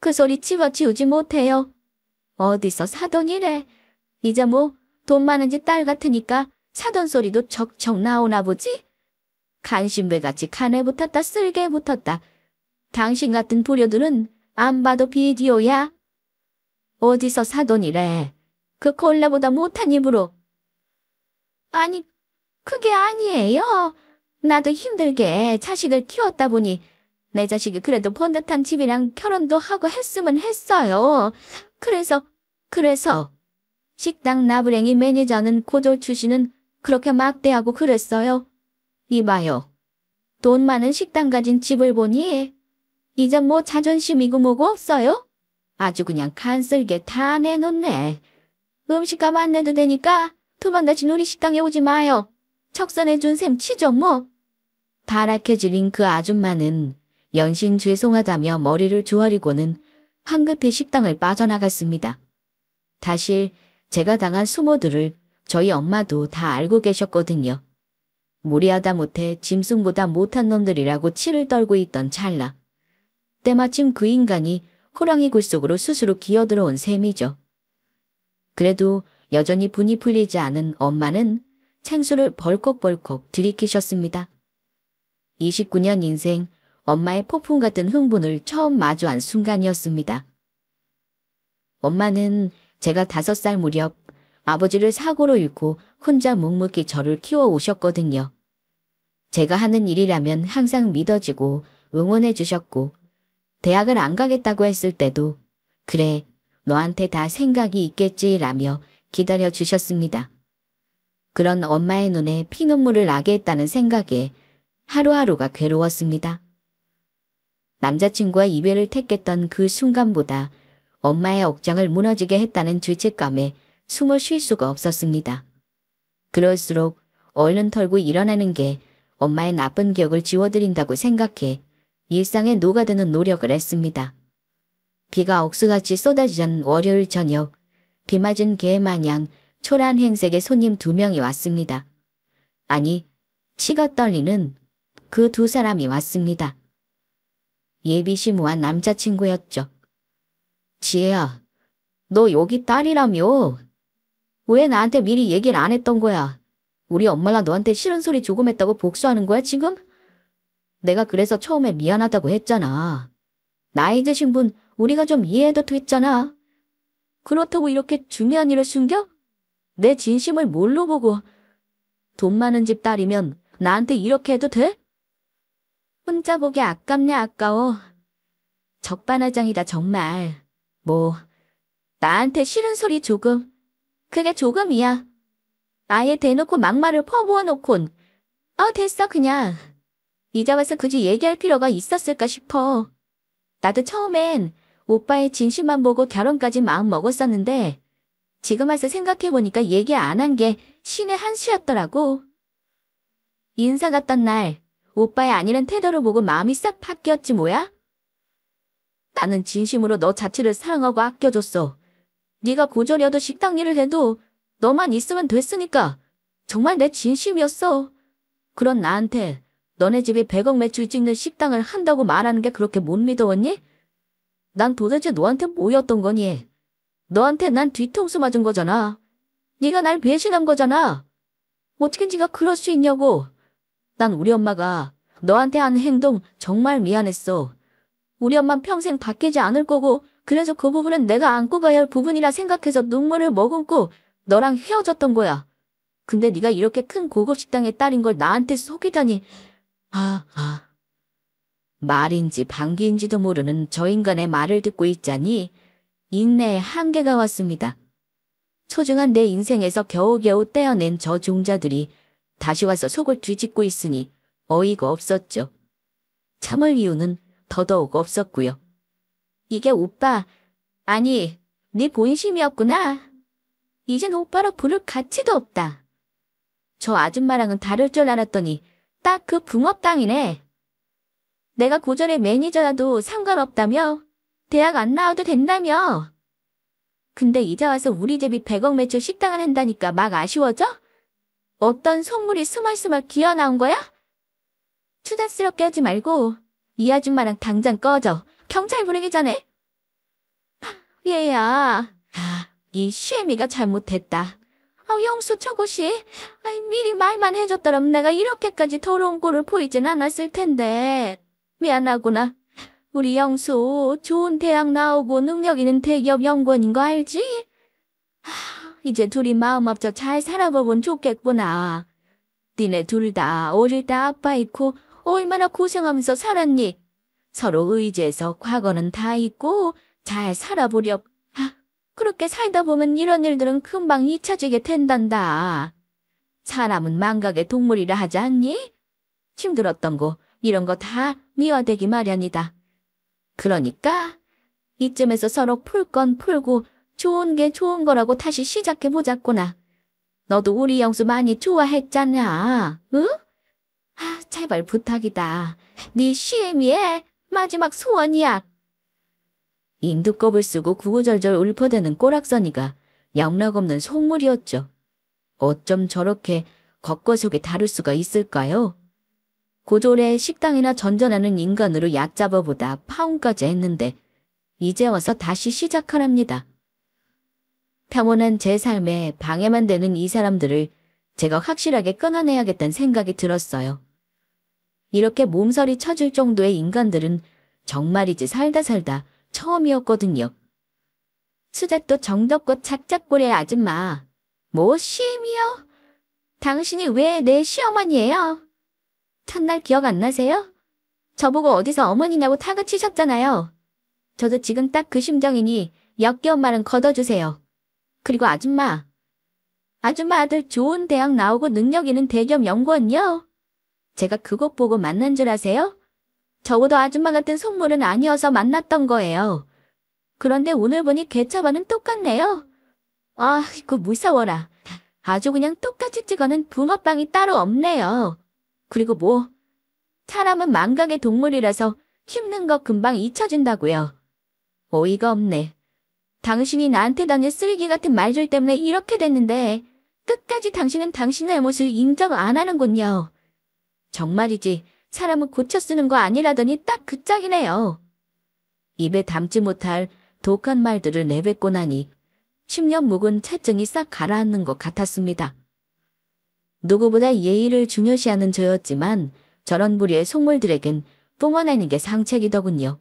그 소리 집어치우지 못해요. 어디서 사돈이래. 이제 뭐 돈 많은 집 딸 같으니까 사돈 소리도 척척 나오나 보지? 간신배같이 간에 붙었다 쓸개 붙었다. 당신 같은 불효들은 안 봐도 비디오야. 어디서 사돈이래. 그 콜라보다 못한 입으로. 아니, 그게 아니에요. 나도 힘들게 자식을 키웠다 보니 내 자식이 그래도 번듯한 집이랑 결혼도 하고 했으면 했어요. 그래서 식당 나부랭이 매니저는 고졸 출신은 그렇게 막대하고 그랬어요. 이봐요. 돈 많은 식당 가진 집을 보니 이제 뭐 자존심이고 뭐고 없어요? 아주 그냥 간쓸게 다 내놓네. 음식값 안 내도 되니까 두 번 다시 우리 식당에 오지 마요. 척선해준 셈 치죠 뭐. 바락해질린 그 아줌마는 연신 죄송하다며 머리를 조아리고는 황급히 식당을 빠져나갔습니다. 사실 제가 당한 수모들을 저희 엄마도 다 알고 계셨거든요. 무리하다 못해 짐승보다 못한 놈들이라고 치를 떨고 있던 찰나. 때마침 그 인간이 호랑이 굴 속으로 스스로 기어들어온 셈이죠. 그래도 여전히 분이 풀리지 않은 엄마는 생수를 벌컥벌컥 들이키셨습니다. 29년 인생 엄마의 폭풍 같은 흥분을 처음 마주한 순간이었습니다. 엄마는 제가 5살 무렵 아버지를 사고로 잃고 혼자 묵묵히 저를 키워오셨거든요. 제가 하는 일이라면 항상 믿어지고 응원해 주셨고 대학을 안 가겠다고 했을 때도 그래 너한테 다 생각이 있겠지라며 기다려 주셨습니다. 그런 엄마의 눈에 피눈물을 나게 했다는 생각에 하루하루가 괴로웠습니다. 남자친구와 이별을 택했던 그 순간보다 엄마의 억장을 무너지게 했다는 죄책감에 숨을 쉴 수가 없었습니다. 그럴수록 얼른 털고 일어나는 게 엄마의 나쁜 기억을 지워드린다고 생각해 일상에 녹아드는 노력을 했습니다. 비가 억수같이 쏟아지던 월요일 저녁, 비 맞은 개 마냥 초라한 행색의 손님 2명이 왔습니다. 아니, 치가 떨리는 그 2사람이 왔습니다. 예비시무한 남자친구였죠. 지혜야, 너 여기 딸이라며? 왜 나한테 미리 얘기를 안 했던 거야? 우리 엄마가 너한테 싫은 소리 조금 했다고 복수하는 거야 지금? 내가 그래서 처음에 미안하다고 했잖아. 나이 드신 분 우리가 좀 이해해도 됐잖아. 그렇다고 이렇게 중요한 일을 숨겨? 내 진심을 뭘로 보고. 돈 많은 집 딸이면 나한테 이렇게 해도 돼? 혼자 보기 아깝네 아까워. 적반하장이다 정말. 뭐 나한테 싫은 소리 조금. 그게 조금이야. 아예 대놓고 막말을 퍼부어 놓곤. 됐어 그냥. 이제 와서 굳이 얘기할 필요가 있었을까 싶어. 나도 처음엔 오빠의 진심만 보고 결혼까지 마음 먹었었는데 지금 와서 생각해보니까 얘기 안 한 게 신의 한 수였더라고. 인사 갔던 날 오빠의 아니란 태도를 보고 마음이 싹 바뀌었지 뭐야? 나는 진심으로 너 자체를 사랑하고 아껴줬어. 네가 고졸이어도 식당 일을 해도 너만 있으면 됐으니까 정말 내 진심이었어. 그런 나한테 너네 집이 100억 매출 찍는 식당을 한다고 말하는 게 그렇게 못 믿어왔니? 난 도대체 너한테 뭐였던 거니? 너한테 난 뒤통수 맞은 거잖아. 네가 날 배신한 거잖아. 어떻게 네가 그럴 수 있냐고. 난 우리 엄마가 너한테 한 행동 정말 미안했어. 우리 엄만 평생 바뀌지 않을 거고 그래서 그 부분은 내가 안고 가야 할 부분이라 생각해서 눈물을 머금고 너랑 헤어졌던 거야. 근데 네가 이렇게 큰 고급 식당의 딸인 걸 나한테 속이다니. 말인지 방귀인지도 모르는 저 인간의 말을 듣고 있자니 인내의 한계가 왔습니다. 소중한 내 인생에서 겨우겨우 떼어낸 저 종자들이 다시 와서 속을 뒤집고 있으니 어이가 없었죠. 참을 이유는 더더욱 없었고요. 이게 오빠, 아니, 네 본심이었구나. 이젠 오빠로 부를 가치도 없다. 저 아줌마랑은 다를 줄 알았더니 딱 그 붕어빵이네. 내가 고졸의 매니저라도 상관없다며? 대학 안 나와도 된다며? 근데 이제 와서 우리 집이 100억 매출 식당을 한다니까 막 아쉬워져? 어떤 속물이 스멀스멀 기어나온 거야? 투닥스럽게 하지 말고 이 아줌마랑 당장 꺼져. 경찰 부르기 전에. 얘야, 이 쉐미가 잘못했다. 영수 저것이 미리 말만 해줬더라면 내가 이렇게까지 더러운 꼴을 보이진 않았을 텐데. 미안하구나. 우리 영수 좋은 대학 나오고 능력 있는 대기업 연구원인 거 알지? 이제 둘이 마음 합쳐 잘 살아보면 좋겠구나. 니네 둘 다 어릴 때 아빠 잃고 얼마나 고생하면서 살았니? 서로 의지해서 과거는 다 잊고 잘 살아보렴. 그렇게 살다 보면 이런 일들은 금방 잊혀지게 된단다. 사람은 망각의 동물이라 하지 않니? 힘들었던 거 이런 거 다 미화되기 마련이다. 그러니까 이쯤에서 서로 풀 건 풀고 좋은 게 좋은 거라고 다시 시작해보자꾸나. 너도 우리 영수 많이 좋아했잖아. 응? 제발 부탁이다. 네 시애미의 마지막 소원이야. 인두껍을 쓰고 구구절절 울퍼대는 꼬락서니가 영락없는 속물이었죠. 어쩜 저렇게 겉과 속이 다를 수가 있을까요? 고졸의 식당이나 전전하는 인간으로 얕잡아보다 파혼까지 했는데 이제 와서 다시 시작하랍니다. 평온한 제 삶에 방해만 되는 이 사람들을 제가 확실하게 끊어내야겠다는 생각이 들었어요. 이렇게 몸서리 쳐줄 정도의 인간들은 정말이지 살다 처음이었거든요. 수잣도 정덕꽃 작작고래 아줌마. 뭐 시임이요? 당신이 왜 내 시어머니예요? 첫날 기억 안 나세요? 저보고 어디서 어머니냐고 타그치셨잖아요. 저도 지금 딱 그 심정이니 역겨운 말은 걷어주세요. 그리고 아줌마 아들 좋은 대학 나오고 능력 있는 대기업 연구원요? 제가 그것 보고 만난 줄 아세요? 적어도 아줌마 같은 속물은 아니어서 만났던 거예요. 그런데 오늘 보니 개차반은 똑같네요. 이거 무서워라. 아주 그냥 똑같이 찍어는 붕어빵이 따로 없네요. 그리고 뭐 사람은 망각의 동물이라서 힘든 거 금방 잊혀진다고요. 어이가 없네. 당신이 나한테 던진 쓰레기 같은 말들 때문에 이렇게 됐는데 끝까지 당신은 당신의 모습을 인정 안 하는군요. 정말이지 사람은 고쳐 쓰는 거 아니라더니 딱 그 짝이네요. 입에 담지 못할 독한 말들을 내뱉고 나니 10년 묵은 채증이 싹 가라앉는 것 같았습니다. 누구보다 예의를 중요시하는 저였지만 저런 부류의 속물들에겐 뿜어내는 게 상책이더군요.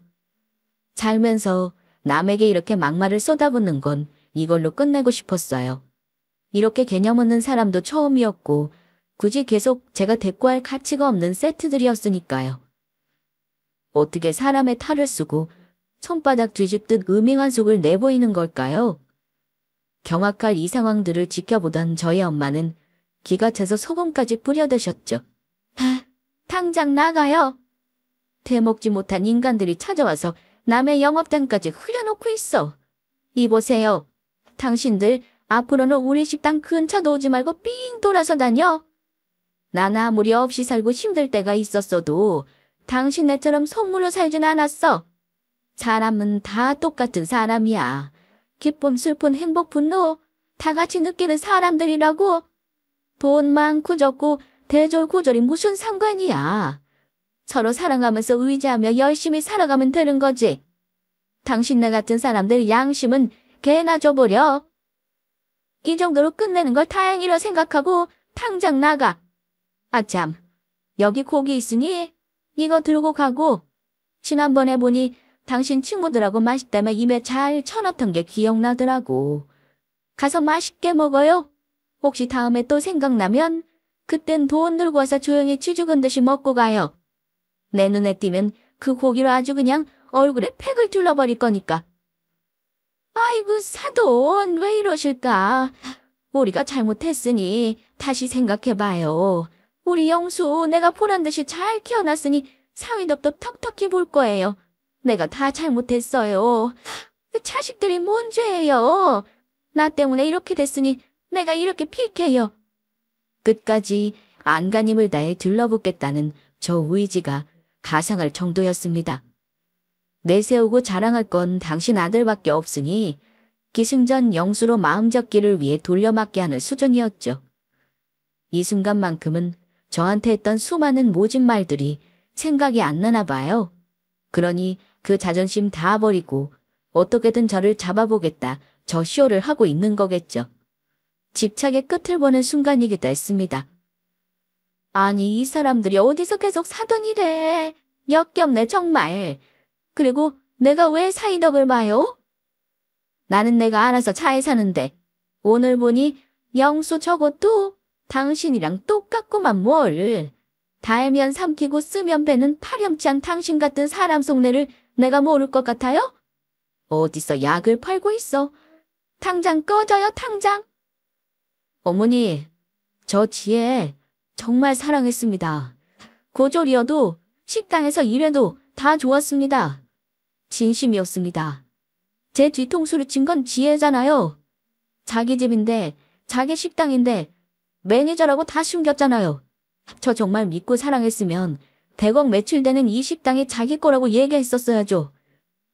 살면서 남에게 이렇게 막말을 쏟아붓는 건 이걸로 끝내고 싶었어요. 이렇게 개념 없는 사람도 처음이었고 굳이 계속 제가 대꾸할 가치가 없는 세트들이었으니까요. 어떻게 사람의 탈을 쓰고 손바닥 뒤집듯 음흉한 속을 내보이는 걸까요? 경악할 이 상황들을 지켜보던 저희 엄마는 기가 차서 소금까지 뿌려대셨죠. 당장 나가요. 대먹지 못한 인간들이 찾아와서 남의 영업장까지 흘려놓고 있어. 이보세요. 당신들 앞으로는 우리 식당 근처도 오지 말고 삥 돌아서 다녀. 난 아무리 없이 살고 힘들 때가 있었어도 당신네처럼 속물로 살진 않았어. 사람은 다 똑같은 사람이야. 기쁨, 슬픔, 행복, 분노 다 같이 느끼는 사람들이라고. 돈 많고 적고 대졸고졸이 무슨 상관이야. 서로 사랑하면서 의지하며 열심히 살아가면 되는 거지. 당신네 같은 사람들 양심은 개나 줘버려. 이 정도로 끝내는 걸 다행이라 생각하고 당장 나가. 아참, 여기 고기 있으니 이거 들고 가고. 지난번에 보니 당신 친구들하고 맛있다며 입에 잘 쳐넣던 게 기억나더라고. 가서 맛있게 먹어요. 혹시 다음에 또 생각나면 그땐 돈 들고 와서 조용히 쥐죽은 듯이 먹고 가요. 내 눈에 띄면 그 고기로 아주 그냥 얼굴에 팩을 둘러버릴 거니까. 아이고 사돈 왜 이러실까. 우리가 잘못했으니 다시 생각해봐요. 우리 영수 내가 보란듯이 잘 키워놨으니 사위덥덥 턱턱히 볼 거예요. 내가 다 잘못했어요. 그 자식들이 뭔 죄예요. 나 때문에 이렇게 됐으니 내가 이렇게 필게요. 끝까지 안간힘을 다해 들러붙겠다는 저 의지가 가상할 정도였습니다. 내세우고 자랑할 건 당신 아들밖에 없으니 기승전 영수로 마음 잡기를 위해 돌려막기 하는 수준이었죠. 이 순간만큼은 저한테 했던 수많은 모진 말들이 생각이 안 나나 봐요. 그러니 그 자존심 다 버리고 어떻게든 저를 잡아보겠다 저 쇼를 하고 있는 거겠죠. 집착의 끝을 보는 순간이기도 했습니다. 아니 이 사람들이 어디서 계속 사돈 이래. 역겹네 정말. 그리고 내가 왜 사이덕을 봐요? 나는 내가 알아서 잘 사는데 오늘 보니 영수 저것도 당신이랑 똑같구만 뭘. 달면 삼키고 쓰면 배는 파렴치한 당신 같은 사람 속내를 내가 모를 것 같아요? 어디서 약을 팔고 있어. 당장 꺼져요 당장. 어머니, 저 지혜 정말 사랑했습니다. 고졸이어도 식당에서 일해도 다 좋았습니다. 진심이었습니다. 제 뒤통수를 친 건 지혜잖아요. 자기 집인데 자기 식당인데 매니저라고 다 숨겼잖아요. 저 정말 믿고 사랑했으면 100억 매출되는 이 식당이 자기 거라고 얘기했었어야죠.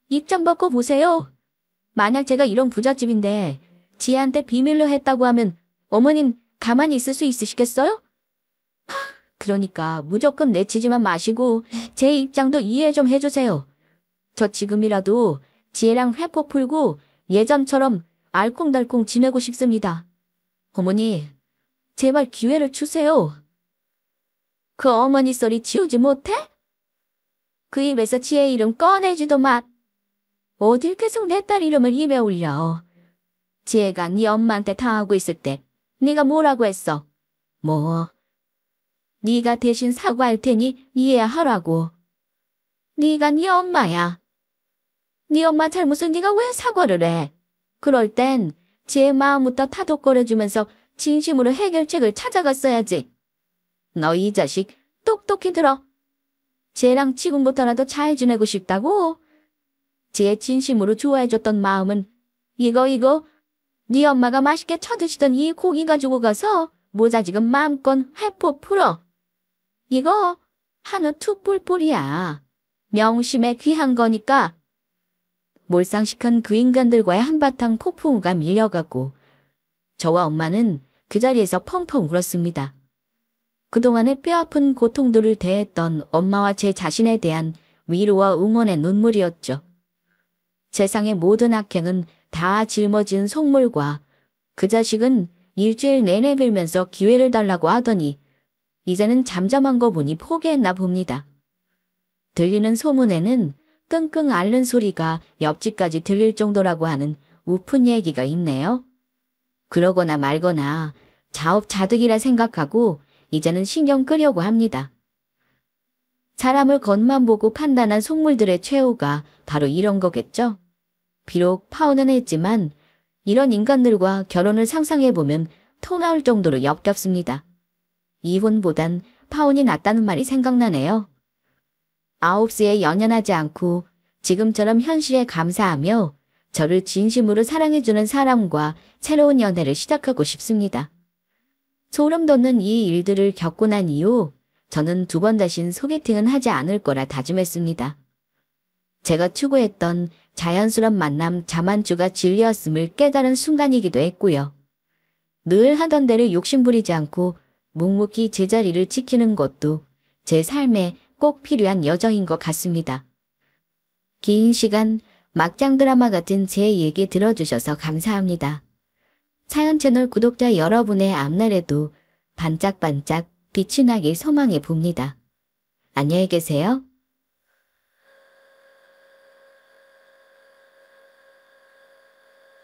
입 좀 벗고 보세요. 만약 제가 이런 부잣집인데 지혜한테 비밀로 했다고 하면 어머님 가만히 있을 수 있으시겠어요? 그러니까 무조건 내치지만 마시고 제 입장도 이해 좀 해주세요. 저 지금이라도 지혜랑 회포 풀고 예전처럼 알콩달콩 지내고 싶습니다. 어머니, 제발 기회를 주세요. 그 어머니 소리 지우지 못해? 그 입에서 지혜 이름 꺼내지도 마. 어딜 계속 내 딸 이름을 입에 올려. 지혜가 네 엄마한테 당하고 있을 때 네가 뭐라고 했어? 뭐? 네가 대신 사과할 테니 이해하라고. 네가 네 엄마야. 네 엄마 잘못을 네가 왜 사과를 해? 그럴 땐 지혜 마음부터 타독거려주면서 진심으로 해결책을 찾아갔어야지. 너 이 자식 똑똑히 들어. 쟤랑 지금부터라도 잘 지내고 싶다고? 쟤 진심으로 좋아해줬던 마음은 이거 네 엄마가 맛있게 쳐드시던 이 고기 가지고 가서 모자 지금 마음껏 회포 풀어. 이거 한우 투뿔뿔이야. 명심에 귀한 거니까. 몰상식한 그 인간들과의 한바탕 폭풍우가 밀려가고 저와 엄마는 그 자리에서 펑펑 울었습니다. 그동안의 뼈아픈 고통들을 대했던 엄마와 제 자신에 대한 위로와 응원의 눈물이었죠. 세상의 모든 악행은 다 짊어진 속물과 그 자식은 일주일 내내 빌면서 기회를 달라고 하더니 이제는 잠잠한 거 보니 포기했나 봅니다. 들리는 소문에는 끙끙 앓는 소리가 옆집까지 들릴 정도라고 하는 우픈 얘기가 있네요. 그러거나 말거나 자업자득이라 생각하고 이제는 신경 끄려고 합니다. 사람을 겉만 보고 판단한 속물들의 최후가 바로 이런 거겠죠? 비록 파혼은 했지만 이런 인간들과 결혼을 상상해보면 토 나올 정도로 역겹습니다. 이혼보단 파혼이 낫다는 말이 생각나네요. 아홉수에 연연하지 않고 지금처럼 현실에 감사하며 저를 진심으로 사랑해주는 사람과 새로운 연애를 시작하고 싶습니다. 소름 돋는 이 일들을 겪고 난 이후 저는 두 번 다신 소개팅은 하지 않을 거라 다짐했습니다. 제가 추구했던 자연스러운 만남 자만추가 진리였음을 깨달은 순간이기도 했고요. 늘 하던 대로 욕심부리지 않고 묵묵히 제자리를 지키는 것도 제 삶에 꼭 필요한 여정인 것 같습니다. 긴 시간 막장 드라마 같은 제 얘기 들어주셔서 감사합니다. 사연 채널 구독자 여러분의 앞날에도 반짝반짝 빛이 나길 소망해 봅니다. 안녕히 계세요.